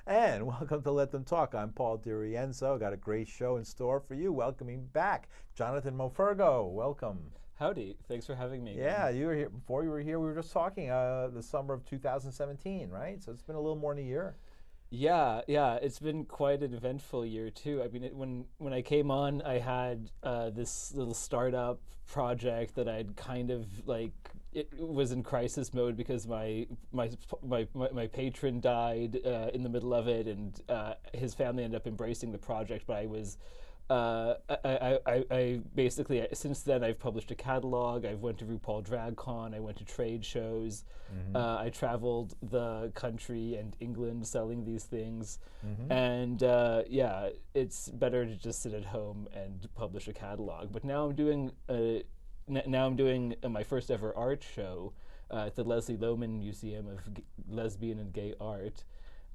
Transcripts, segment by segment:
And welcome to Let Them Talk. I'm Paul DiRienzo. Got a great show in store for you. Welcoming back Johnathan Morpurgo. Welcome. Howdy. Thanks for having me. Yeah, you were here. Before you were here, we were just talking the summer of 2017, right? So it's been a little more than a year. Yeah. It's been quite an eventful year too. I mean, when I came on, I had this little startup project that I'd kind of like. It was in crisis mode because my patron died in the middle of it, and his family ended up embracing the project. But I was. I basically, since then, I've published a catalog. I've went to RuPaul DragCon. I went to trade shows. I traveled the country and England selling these things. And yeah, it's better to just sit at home and publish a catalog. But now I'm doing my first ever art show at the Leslie Lohman Museum of Lesbian and Gay Art.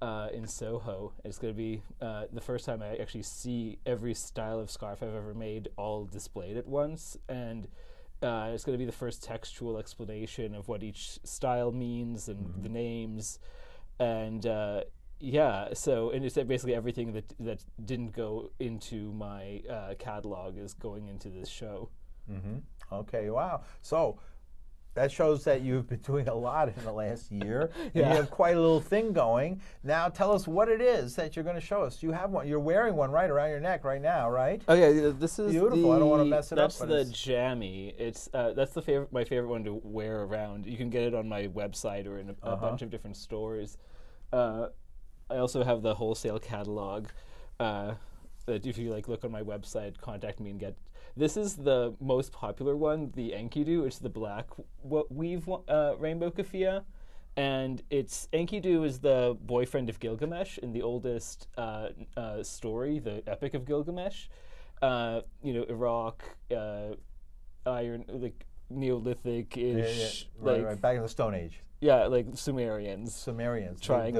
In Soho. It's going to be the first time I actually see every style of scarf I've ever made all displayed at once, and it's going to be the first textual explanation of what each style means and the names, and yeah. So, and it's basically everything that didn't go into my catalog is going into this show. Okay, wow. So that shows that you've been doing a lot in the last year. Yeah. And you have quite a little thing going. Now tell us what it is that you're going to show us. You have one. You're wearing one right around your neck right now, right? Oh yeah, this is beautiful. I don't want to mess it up. That's the jammy. It's that's my favorite one to wear around. You can get it on my website or in a bunch of different stores. I also have the wholesale catalog. That if you look on my website, contact me and get. This is the most popular one, the Enkidu. It's the black weave rainbow keffiyeh, and Enkidu is the boyfriend of Gilgamesh in the oldest story, the Epic of Gilgamesh. Iraq, iron, Neolithic-ish, right, back in the Stone Age. Yeah, like Sumerians. The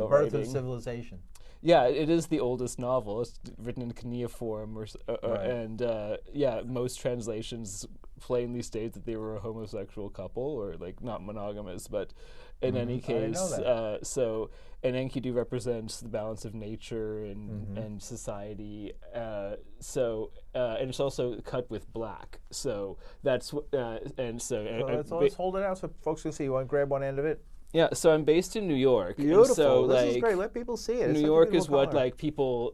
birth of civilization. Yeah, it is the oldest novel. It's written in cuneiform, and most translations plainly state that they were a homosexual couple, or not monogamous. But in any case, so an Enkidu represents the balance of nature and society. And it's also cut with black. So that's let's hold it out so folks can see. You want to grab one end of it? Yeah, so I'm based in New York. Beautiful. So, this is great. Let people see it. New York is what people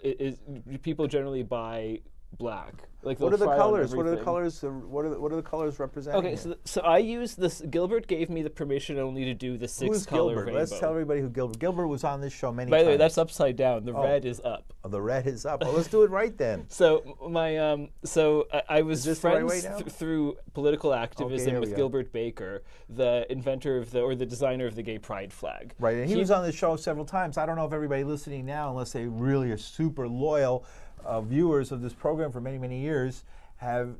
generally buy black. What are the colors? What are the colors? What are the colors representing? Okay, so I use this. Gilbert gave me the permission only to do the six-color rainbow. Let's tell everybody who Gilbert. Gilbert was on this show many times. By the way, that's upside down. The red is up. Oh, the red is up. Well, let's do it right then. So I was friends through political activism with Gilbert Baker, the inventor of the designer of the gay pride flag. Right, and he was on the show several times. I don't know if everybody listening now, unless they really are super loyal viewers of this program for many, many years,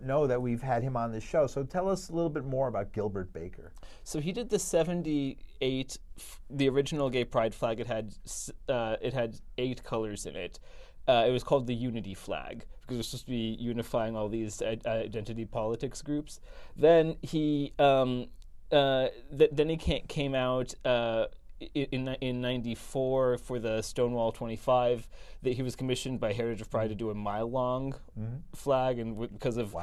know that we've had him on the show. So tell us a little bit more about Gilbert Baker. So he did the 78, the original gay pride flag. It had 8 colors in it. It was called the Unity flag because it was supposed to be unifying all these identity politics groups. Then he came out in 94 for the Stonewall 25. That he was commissioned by Heritage of Pride to do a mile-long flag, and because of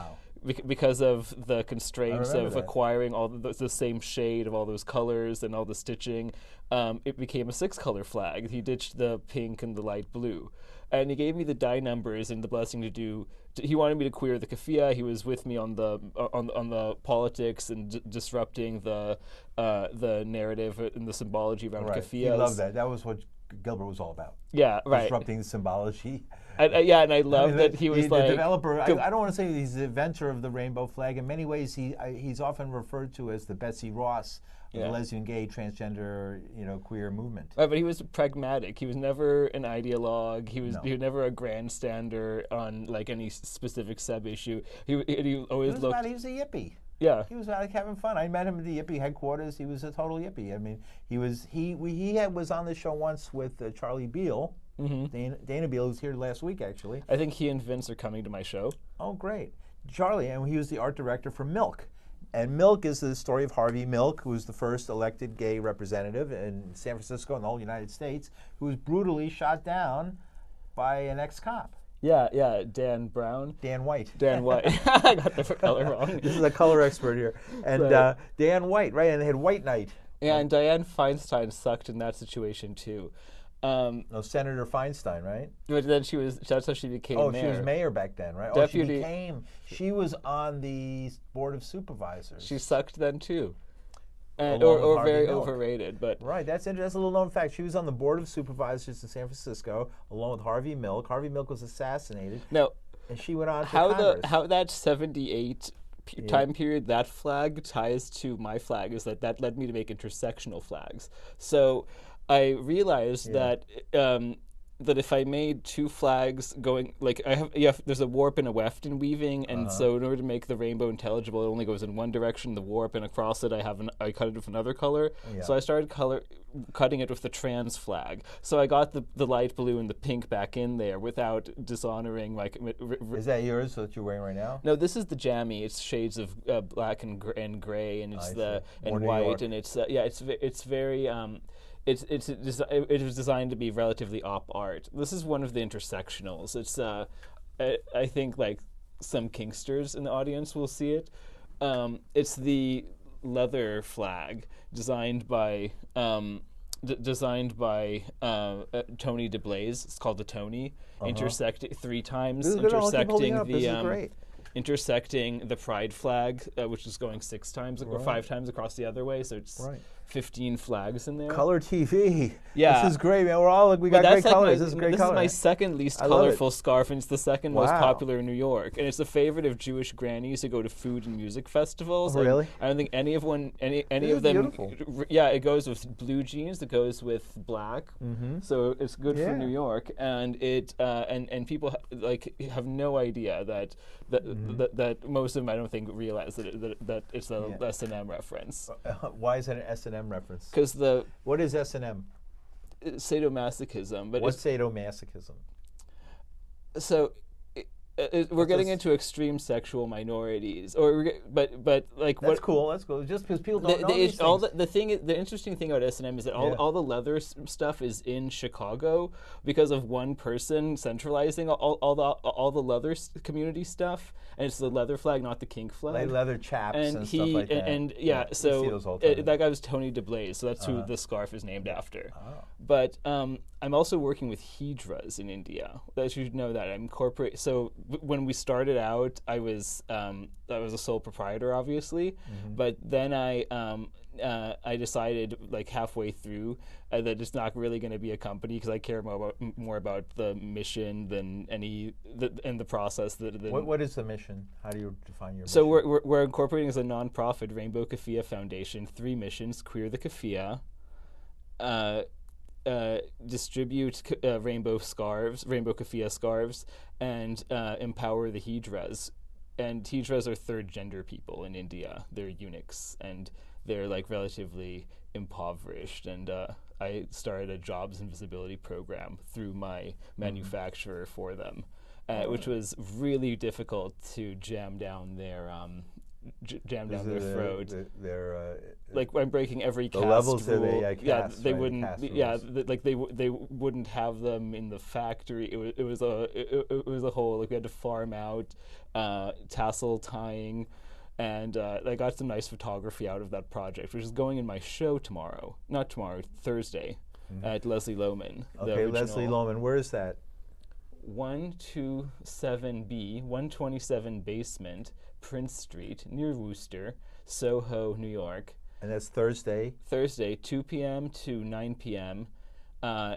the constraints of acquiring all the same shade of all those colors and all the stitching, it became a 6-color flag. He ditched the pink and the light blue, and he gave me the die numbers and the blessing to do. He wanted me to queer the keffiyeh. He was with me on the politics and disrupting the narrative and the symbology around keffiyehs. He loved that. That was what Gilbert was all about. Yeah, right. Disrupting the symbology. And I love that he was the developer. I don't want to say he's the inventor of the rainbow flag. In many ways, he's often referred to as the Betsy Ross of the lesbian, gay, transgender, queer movement. Right, but he was pragmatic. He was never an ideologue. He was never a grandstander on any specific sub issue. He always looked. He was a hippie. Yeah, he was having fun. I met him at the Yippie headquarters. He was a total hippie. I mean, he was on the show once with Charlie Beale. Dana Beale was here last week, actually. I think he and Vince are coming to my show. Oh, great. Charlie, and he was the art director for Milk. And Milk is the story of Harvey Milk, who was the first elected gay representative in San Francisco and the whole United States, who was brutally shot down by an ex-cop. Yeah, Dan Brown. Dan White. Dan White. I got the color wrong. This is a color expert here. And Right. Dan White, right? And they had White Night. Yeah, and Dianne Feinstein sucked in that situation too. No, Senator Feinstein, right? But then that's how she became mayor. She was mayor back then, right? Deputy. She was on the Board of Supervisors. She sucked then too. And, Along with or Harvey very Milk. overrated, but Right, that's interesting. That's a little known fact. She was on the Board of Supervisors in San Francisco, along with Harvey Milk. Harvey Milk was assassinated, no. and she went on to Congress. How that 78 time period, that flag ties to my flag is that led me to make intersectional flags. So I realized that that if I made two flags going, like there's a warp and a weft in weaving, and so in order to make the rainbow intelligible, it only goes in one direction, the warp, and across it I cut it with another color. Yeah. So I started cutting it with the trans flag. So I got the light blue and the pink back in there without dishonoring like. Is that yours that you're wearing right now? No, this is the jammy. It's shades of black and gray, and it's and white, and it's it's very. It was designed to be relatively op art. This is one of the intersectionals. It's I think like some kinksters in the audience will see it. It's the leather flag designed by Tony DeBlaze. It's called the Tony. Intersecting 3 times, intersecting the pride flag, which is going 6 times or 5 times across the other way. So it's 15 flags in there. Color TV. Yeah. This is great, man. We got great colors. This is great color. This is my second least colorful scarf, and it's the second most popular in New York. And it's a favorite of Jewish grannies who go to food and music festivals. Oh, really? I don't think any of them. Beautiful. Yeah, it goes with blue jeans. It goes with black. So it's good for New York, and it and people have no idea that most of them I don't think realize that it's a S&M reference. Why is it an S&M reference? Because what is S&M? Sadomasochism. But what's sadomasochism? So we're getting into extreme sexual minorities, but like that's cool. That's cool. Just because people don't know these things. The interesting thing about S&M is that all the leather stuff is in Chicago because of one person centralizing all the leather community stuff, and it's the leather flag, not the kink flag. Like leather chaps and stuff like that. So that guy was Tony DeBlaze, so that's who the scarf is named after. But I'm also working with hijras in India. You should know that I'm corporate. So when we started out, I was a sole proprietor, obviously. But then I decided like halfway through that it's not really going to be a company because I care more about the mission than and the process. What is the mission? How do you define your mission? So we're incorporating as a nonprofit Rainbow Keffiyeh Foundation 3 missions: queer the keffiyeh, distribute rainbow keffiyeh scarves, and empower the hijras. And hijras are third gender people in India. They're eunuchs, and they're like relatively impoverished. And I started a jobs and visibility program through my manufacturer for them, which was really difficult to jam down their throat. Like I'm breaking every caste levels rule. They wouldn't. They wouldn't have them in the factory. It was a whole like we had to farm out tassel tying, and I got some nice photography out of that project, which is going in my show tomorrow. Not tomorrow, Thursday, at Leslie Lohman. Okay, Leslie Lohman. Where is that? 127B, 127 basement, Prince Street, near Worcester, Soho, New York. And that's Thursday? Thursday, 2 p.m. to 9 p.m.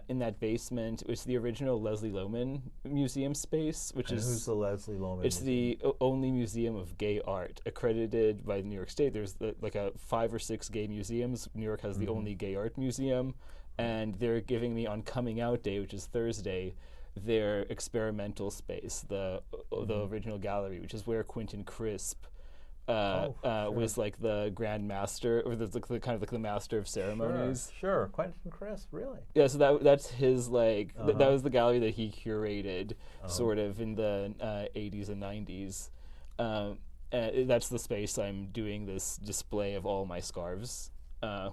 In that basement, it's the original Leslie Lohman Museum space, who's the Leslie Lohman? It's Museum? The only museum of gay art accredited by New York State. There's like 5 or 6 gay museums. New York has the only gay art museum, and they're giving me on coming out day, which is Thursday, their experimental space, the original gallery, which is where Quentin Crisp was like the grand master, or the kind of like the master of ceremonies. Sure. Quentin Crisp, really? Yeah, so that's his like that was the gallery that he curated, sort of in the 80s and 90s. that's the space I'm doing this display of all my scarves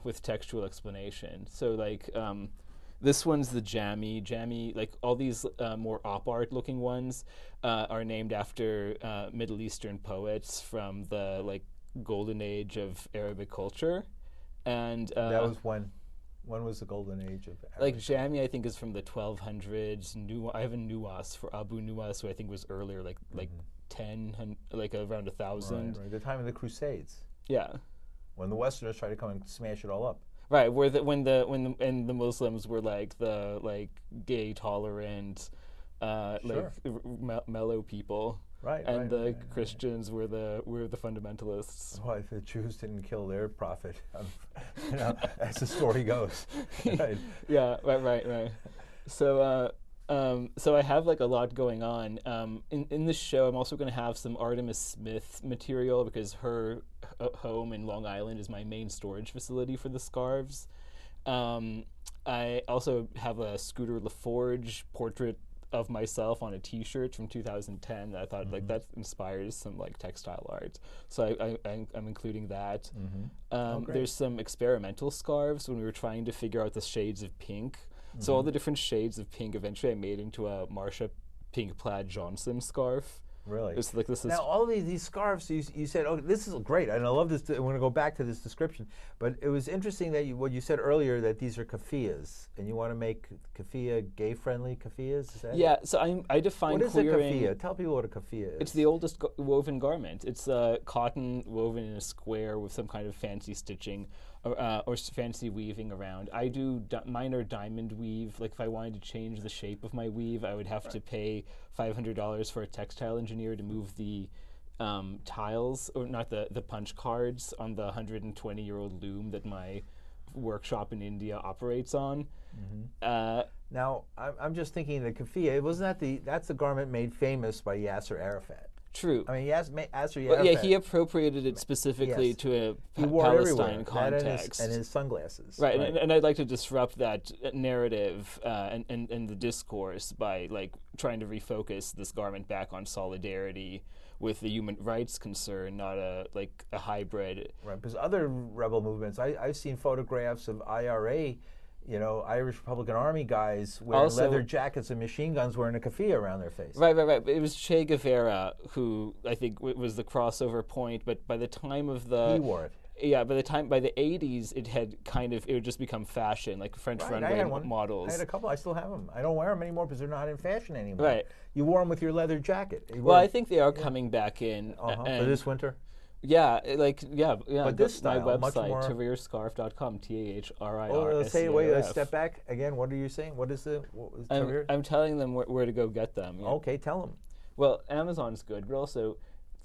with textual explanation. So like this one's the jammy. Like all these more op art looking ones are named after Middle Eastern poets from the like golden age of Arabic culture, and that was when. When was the golden age of Arabic? Like jammy, I think is from the 1200s. I have a nuwas for Abu Nuwas, who I think was earlier, like 10, like around 1,000. Right. The time of the Crusades. Yeah. When the Westerners tried to come and smash it all up. Right, where when the Muslims were like the gay tolerant, mellow people, right? And the Christians were the fundamentalists. Well, if the Jews didn't kill their prophet, as the story goes. Right. Yeah, right. So I have like a lot going on. In this show, I'm also going to have some Artemis Smith material because her home in Long Island is my main storage facility for the scarves. I also have a Scooter LaForge portrait of myself on a T-shirt from 2010 that I thought like that inspires some like textile art. So I'm including that. There's some experimental scarves when we were trying to figure out the shades of pink. So all the different shades of pink, eventually I made into a Marsha pink plaid Johnson scarf. Really? It's like this is now all of these scarves, you said, oh, this is great, and I love this. I'm going to go back to this description, but it was interesting that what you said earlier, that these are keffiyehs, and you want to make keffiyeh gay-friendly keffiyehs. Is that it? So I define what queering. What is a keffiyeh? Tell people what a keffiyeh is. It's the oldest woven garment. It's cotton woven in a square with some kind of fancy stitching or fancy weaving around. I do minor diamond weave. Like if I wanted to change the shape of my weave, I would have to pay $500 for a textile engineer to move the tiles, or not the punch cards on the 120-year-old loom that my workshop in India operates on. Now, I'm just thinking the keffiyeh, that's the garment made famous by Yasser Arafat. True. I mean, Yasser Arafat. But yeah, he appropriated it specifically to a Palestine context. And his sunglasses. Right, and I'd like to disrupt that narrative and the discourse by like trying to refocus this garment back on solidarity with the human rights concern, not a hybrid. Right, because other rebel movements, I've seen photographs of IRA, Irish Republican Army guys wearing leather jackets and machine guns wearing a keffiyeh around their face. Right. It was Che Guevara who I think was the crossover point, but by the time of the... He wore it. Yeah, by the 80s, it would just become fashion, like French runway models. I had a couple. I still have them. I don't wear them anymore because they're not in fashion anymore. Right. You wore them with your leather jacket. Well, I think they are coming back in. For this winter? Yeah. But this style, my website, much more... tahrirscarf.com, TAHRIR. Oh, say, wait, let's step back again. What are you saying? What is Tahrir? I'm telling them where to go get them. Yeah. Okay, tell them. Well, Amazon's good, but also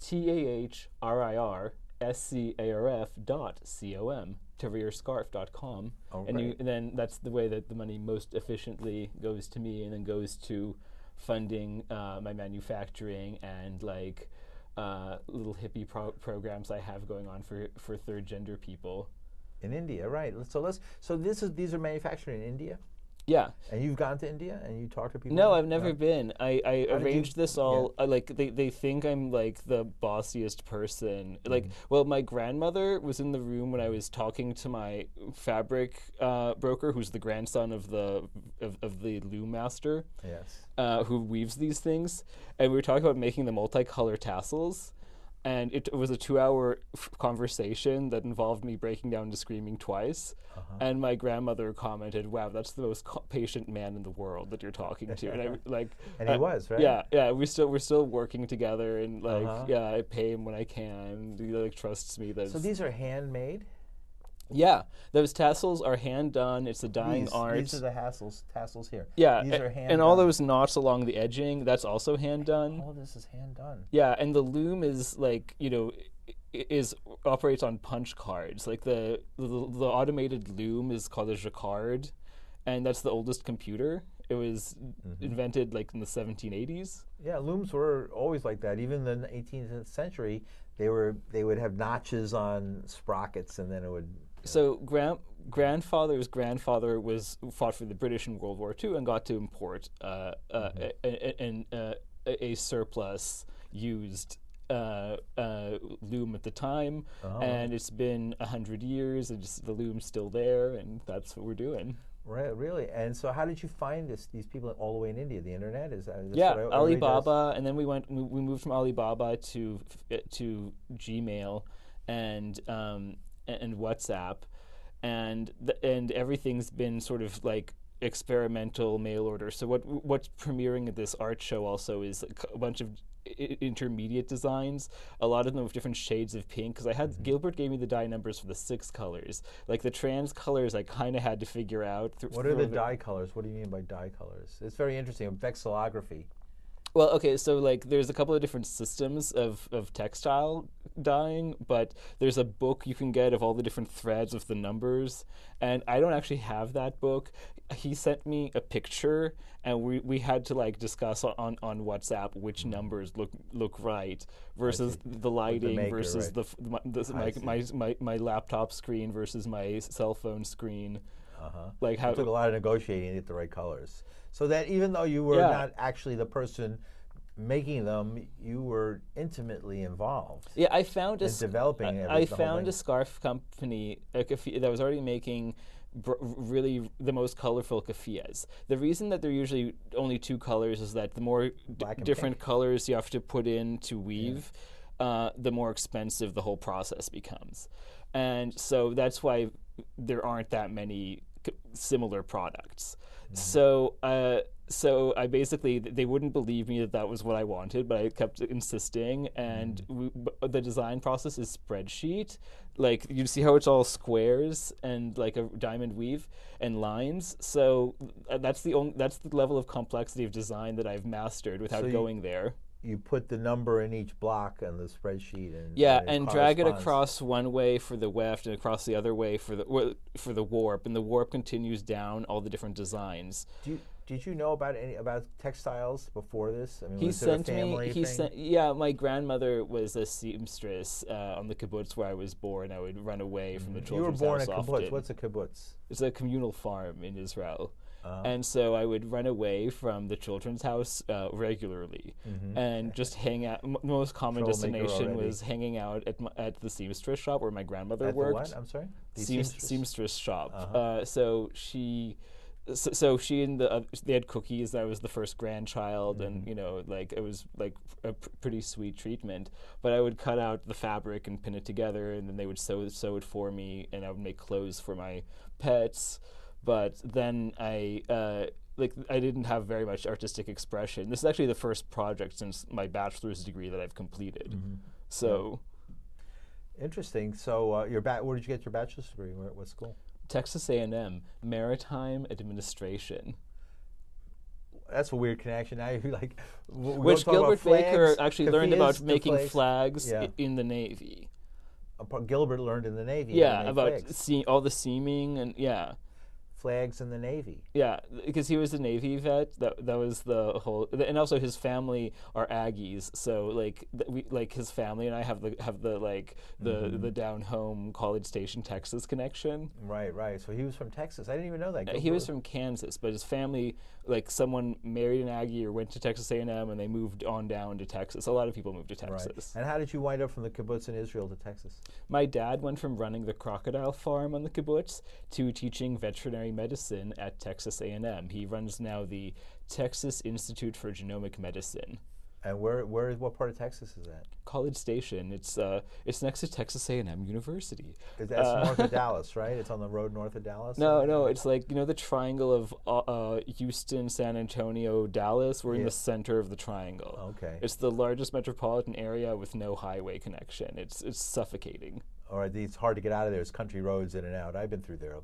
tahrirscarf.com, tahrirscarf.com. And then that's the way that the money most efficiently goes to me, and then goes to funding my manufacturing and like little hippie programs I have going on for third gender people. In India, right? So these are manufactured in India. Yeah. And you've gone to India and you talked to people? No, I've never been. I arranged this all. Like they think I'm like the bossiest person. Like, well, my grandmother was in the room when I was talking to my fabric broker, who's the grandson of the loom master. Yes. Who weaves these things, and we were talking about making the multicolor tassels. And it was a 2-hour conversation that involved me breaking down and screaming twice. And my grandmother commented, "Wow, that's the most patient man in the world that you're talking to." And and he was, right? Yeah. We're still working together, and I pay him when I can. He trusts me. So these are handmade. Yeah, those tassels are hand done. It's a dying art. These are the tassels here. Yeah, these are hand and done. all those knots along the edging, that's also hand done. All this is hand done. Yeah, and the loom is operates on punch cards. Like the automated loom is called a jacquard, and that's the oldest computer. It was invented like in the 1780s. Yeah, looms were always like that. Even in the 18th century, they would have notches on sprockets, and then it would. So grandfather's grandfather fought for the British in World War II and got to import a surplus used loom at the time, and it's been 100 years, and just the loom's still there, and that's what we're doing. Right, really. And so, how did you find these people all the way in India? The internet is that Alibaba, and then we moved from Alibaba to Gmail, and WhatsApp, and everything's been sort of like experimental mail order. So what's premiering at this art show also is a bunch of intermediate designs, a lot of them with different shades of pink, because I had Gilbert gave me the dye numbers for the 6 colors. Like the trans colors I kind of had to figure out. What are the dye colors? What do you mean by dye colors? It's very interesting. Vexillography. Well, okay, so like there's a couple of different systems of textile dyeing, but there's a book you can get of all the different threads with the numbers, and I don't actually have that book. He sent me a picture, and we had to like discuss on WhatsApp which numbers look right versus the lighting maker, versus right. my laptop screen versus my cell phone screen. Like how it took a lot of negotiating to get the right colors. So that even though you were not actually the person making them, you were intimately involved. Yeah, I found developing. I found a scarf company that was already making really the most colorful keffiyehs. The reason that they're usually only 2 colors is that the more different colors you have to put in to weave, the more expensive the whole process becomes. And so that's why there aren't that many similar products. So I basically, they wouldn't believe me that was what I wanted, but I kept insisting, and the design process is spreadsheet. Like, you see how it's all squares and like a diamond weave and lines. So that's the level of complexity of design that I've mastered without going there. You put the number in each block on the spreadsheet, and drag it across one way for the weft and across the other way for the warp, and the warp continues down all the different designs. Did you know about textiles before this? I mean, he sent me. My grandmother was a seamstress on the kibbutz where I was born. I would run away from the children's house. You were born at kibbutz. What's a kibbutz? It's a communal farm in Israel. And so I would run away from the children's house regularly and just hang out. Most common destination was hanging out at the seamstress shop where my grandmother worked. At the what? I'm sorry? Seamstress shop. So she and they had cookies. I was the first grandchild, and it was like a pretty sweet treatment. But I would cut out the fabric and pin it together, and then they would sew it for me, and I would make clothes for my pets. But then I didn't have very much artistic expression. This is actually the first project since my bachelor's degree that I've completed. So interesting. So where did you get your bachelor's degree? What school? Texas A&M, Maritime Administration. That's a weird connection. Now you're like, which Gilbert Baker actually learned about making flags in the Navy. Gilbert learned in the Navy. Yeah, about all the seaming and flags in the Navy. Yeah, because he was a Navy vet. That was the whole, and also his family are Aggies. So his family and I have the down home College Station, Texas connection. Right. So he was from Texas. I didn't even know that. He was from Kansas, but his family, someone married an Aggie or went to Texas A&M, and they moved on down to Texas. A lot of people moved to Texas. Right. And how did you wind up from the kibbutz in Israel to Texas? My dad went from running the crocodile farm on the kibbutz to teaching veterinary medicine at Texas A&M. He runs now the Texas Institute for Genomic Medicine. And what part of Texas is that? College Station. It's next to Texas A&M University. That's north of Dallas, right? It's on the road north of Dallas? No. It's the triangle of Houston, San Antonio, Dallas. We're in the center of the triangle. Okay. It's the largest metropolitan area with no highway connection. It's suffocating. All right, it's hard to get out of there. It's country roads in and out. I've been through there.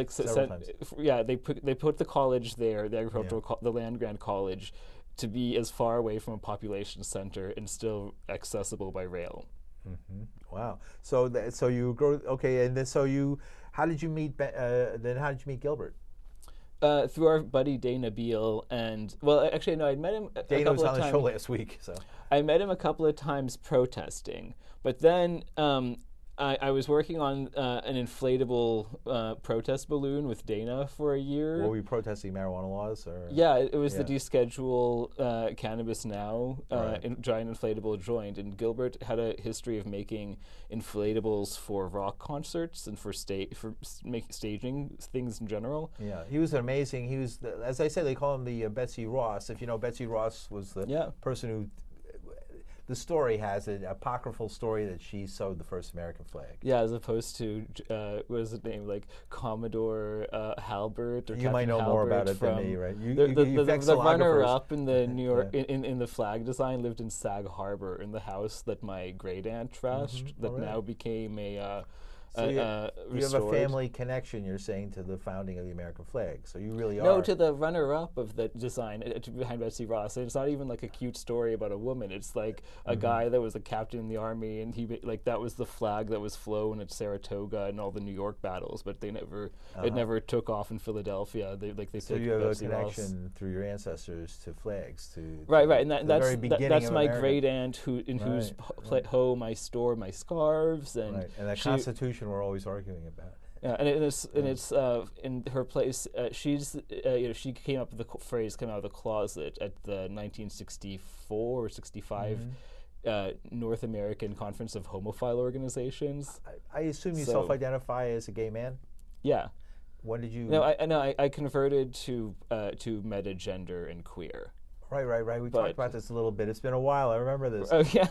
Several times. Yeah, they put the college there, the agricultural, the land grant college, to be as far away from a population center and still accessible by rail. Wow. So you grow and then how did you meet? How did you meet Gilbert? Through our buddy Dana Beal, and actually no, I'd met him. Dana was on the show last week, so I met him a couple of times protesting, but then I was working on an inflatable protest balloon with Dana for a year. Were we protesting marijuana laws? Or? Yeah, it was the Deschedule Cannabis Now giant inflatable joint. And Gilbert had a history of making inflatables for rock concerts and for staging things in general. Yeah, he was amazing. He was, as I said, they call him the Betsy Ross. If you know, Betsy Ross was the person who. The story has an apocryphal story that she sewed the first American flag. Yeah, as opposed to what is his name, like Commodore Halbert or you Captain might know Halbert more about it than me, right? The runner-up in the New York in the flag design lived in Sag Harbor in the house that my great aunt trashed. That now became a. So you have a family connection, you're saying, to the founding of the American flag. So you really are. No, to the runner-up of the design behind Betsy Ross. And it's not even like a cute story about a woman. It's like a guy that was a captain in the army, and he that was the flag that was flown at Saratoga and all the New York battles. But they never it never took off in Philadelphia. So you have Betsy a connection Ross. Through your ancestors to flags, right, and that's my America. Great aunt whose home I store my scarves and the Constitution. We're always arguing about. Yeah, and it's in her place. She's she came up with the phrase "come out of the closet" at the 1964 or 65 North American Conference of Homophile Organizations. I assume you self-identify as a gay man. Yeah. When did you? No, I converted to metagender and queer. Right. We talked about this a little bit. It's been a while. I remember this. Oh, yeah.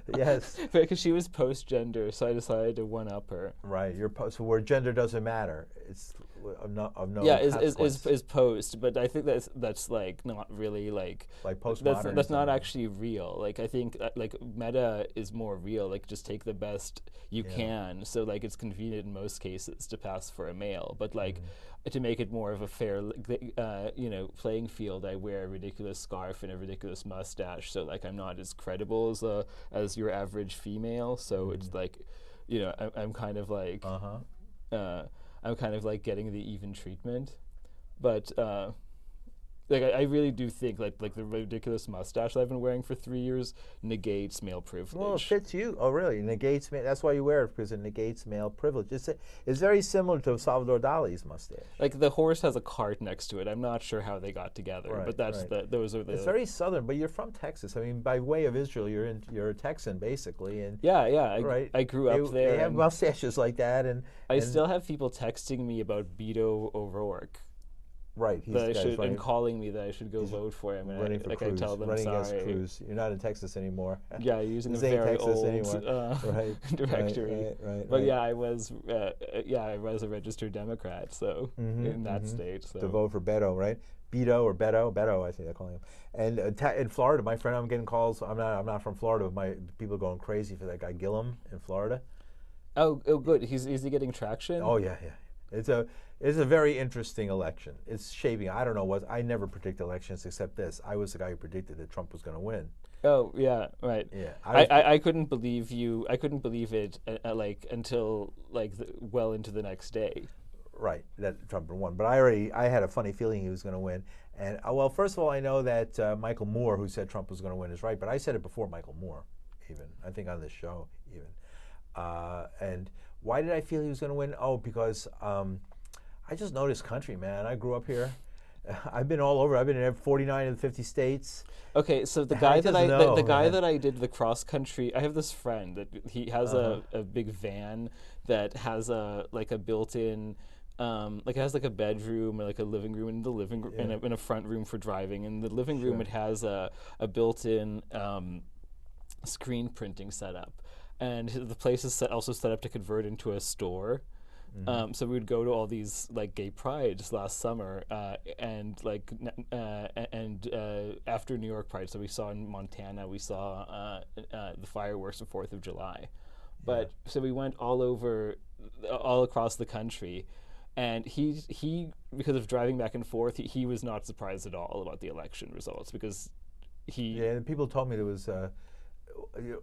Yes. Because she was post-gender, so I decided to one-up her. Right. So where gender doesn't matter, it's of no is post, but I think that's like not really like postmodern. That's not actually real. Like I think like meta is more real. Like just take the best you can. So like it's convenient in most cases to pass for a male, but like. To make it more of a fair, playing field, I wear a ridiculous scarf and a ridiculous mustache, so like I'm not as credible as your average female. So it's like, I'm kind of like, I'm kind of like getting the even treatment, but. Like I really do think like the ridiculous mustache that I've been wearing for 3 years negates male privilege. Well, it fits you. Oh, really? Negates. That's why you wear it, because it negates male privilege. It's very similar to Salvador Dali's mustache. Like the horse has a cart next to it. I'm not sure how they got together, but that's those are the. It's very southern, but you're from Texas. I mean, by way of Israel, you're a Texan basically, and I grew up there. They have mustaches like that, and I still have people texting me about Beto O'Rourke. Right, and calling me that I should go vote for him. And running for Cruz, I tell them, running sorry. against Cruz. You're not in Texas anymore. Yeah, using a very old directory. Right. But I was a registered Democrat, so in that state. So. To vote for Beto, right? Beto or Beto, I think they're calling him. And in Florida, my friend, I'm getting calls. I'm not from Florida, but people are going crazy for that guy Gillum in Florida. Oh, good. Is he getting traction? Oh yeah. It's a very interesting election. It's shaping. I don't know what. I never predict elections except this. I was the guy who predicted that Trump was going to win. Oh yeah, right. Yeah, I couldn't believe you. I couldn't believe it until well into the next day. Right, that Trump won. But I had a funny feeling he was going to win. And first of all, I know that Michael Moore, who said Trump was going to win, is right. But I said it before Michael Moore, even I think on this show, even. And why did I feel he was going to win? Oh, because. I just know this country, man. I grew up here. I've been all over. I've been in 49 of the 50 states. Okay, so the guy that I did the cross country. I have this friend that he has a big van that has a built-in. It has like a bedroom or like a living room in the living room and a front room for driving. In the living room, it has a built-in screen printing setup, and the place is also set up to convert into a store. So we would go to all these gay prides last summer, and after New York Pride. So we saw in Montana, we saw the fireworks of 4th of July. But so we went all across the country, and he because of driving back and forth, he was not surprised at all about the election results because he. Yeah, and people told me there was.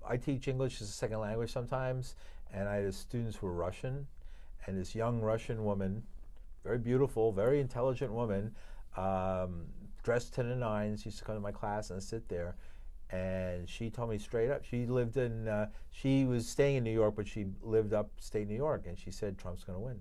I teach English as a second language sometimes, and I had students who were Russian. And this young Russian woman, very beautiful, very intelligent woman, dressed to the nines, used to come to my class and sit there. And she told me straight up, she lived in, she was staying in New York, but she lived upstate New York, and she said Trump's going to win.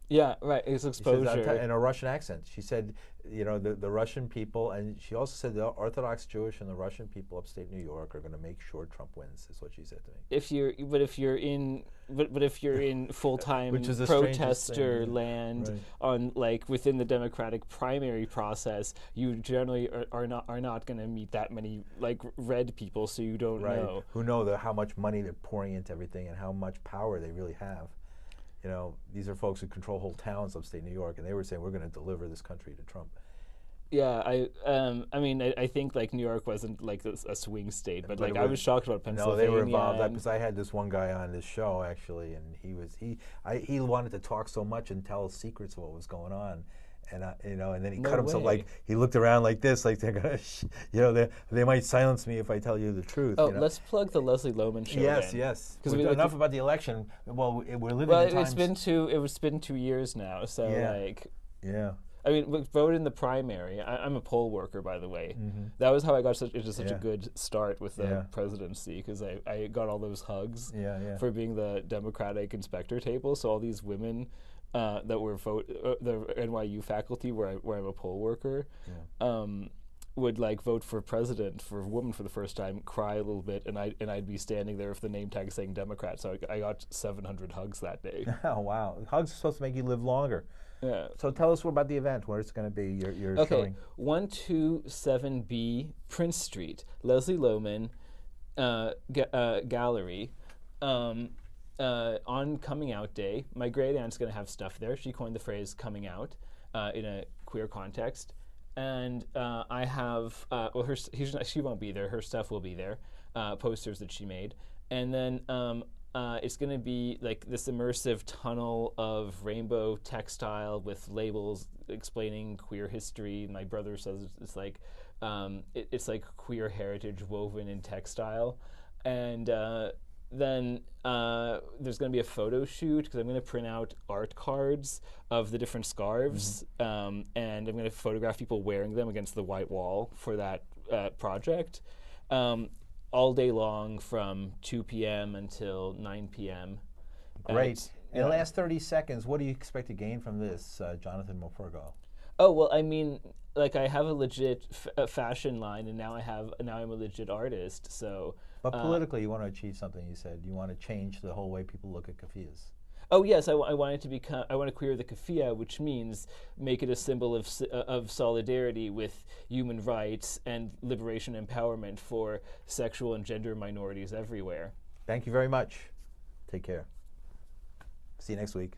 Yeah, right. It's exposure. In a Russian accent. She said, you know, the Russian people, and she also said the Orthodox Jewish and the Russian people upstate New York are going to make sure Trump wins. Is what she said to me. If you're in full-time protester land, right, on like within the Democratic primary process, you generally are not going to meet that many like red people, so you don't know. Who know how much money they're pouring into everything and how much power they really have. You know, these are folks who control whole towns upstate New York, and they were saying we're going to deliver this country to Trump. Yeah, I mean, I think like New York wasn't like a swing state, but like I was shocked about Pennsylvania. No, they were involved because I had this one guy on this show actually, and he wanted to talk so much and tell secrets of what was going on. And and then he cut himself, like he looked around like this, like they're gonna, they might silence me if I tell you the truth. Oh, let's plug the Leslie Lohman show. Yes. Because enough about the election. Well, we're living. Well, in times. It's been 2 years now. So yeah. I mean, we voted in the primary. I'm a poll worker, by the way. Mm-hmm. That was how I got such a good start with the presidency, because I got all those hugs for being the Democratic inspector table. So all these women that were the NYU faculty, where I'm a poll worker, would like vote for president for a woman for the first time, cry a little bit, and I'd be standing there with the name tag saying Democrat. So I got 700 hugs that day. Oh wow! Hugs are supposed to make you live longer. Yeah. So tell us about the event, where it's going to be. You're showing. 127B Prince Street, Leslie Lohman Gallery. On Coming Out Day, my great aunt's going to have stuff there. She coined the phrase "coming out" in a queer context, and I have she won't be there. Her stuff will be there, posters that she made, and then it's going to be like this immersive tunnel of rainbow textile with labels explaining queer history. My brother says it's like it's like queer heritage woven in textile, and then there's going to be a photo shoot, because I'm going to print out art cards of the different scarves, and I'm going to photograph people wearing them against the white wall for that project. All day long from 2 p.m. until 9 p.m. Great. In the last 30 seconds, what do you expect to gain from this, Johnathan Morpurgo? Oh, well, I mean, like I have a legit fashion line, and now I'm a legit artist. So, but politically, you want to achieve something. You said you want to change the whole way people look at keffiyehs. Oh yes, I want it to become. I want to queer the keffiyeh, which means make it a symbol of solidarity with human rights and liberation and empowerment for sexual and gender minorities everywhere. Thank you very much. Take care. See you next week.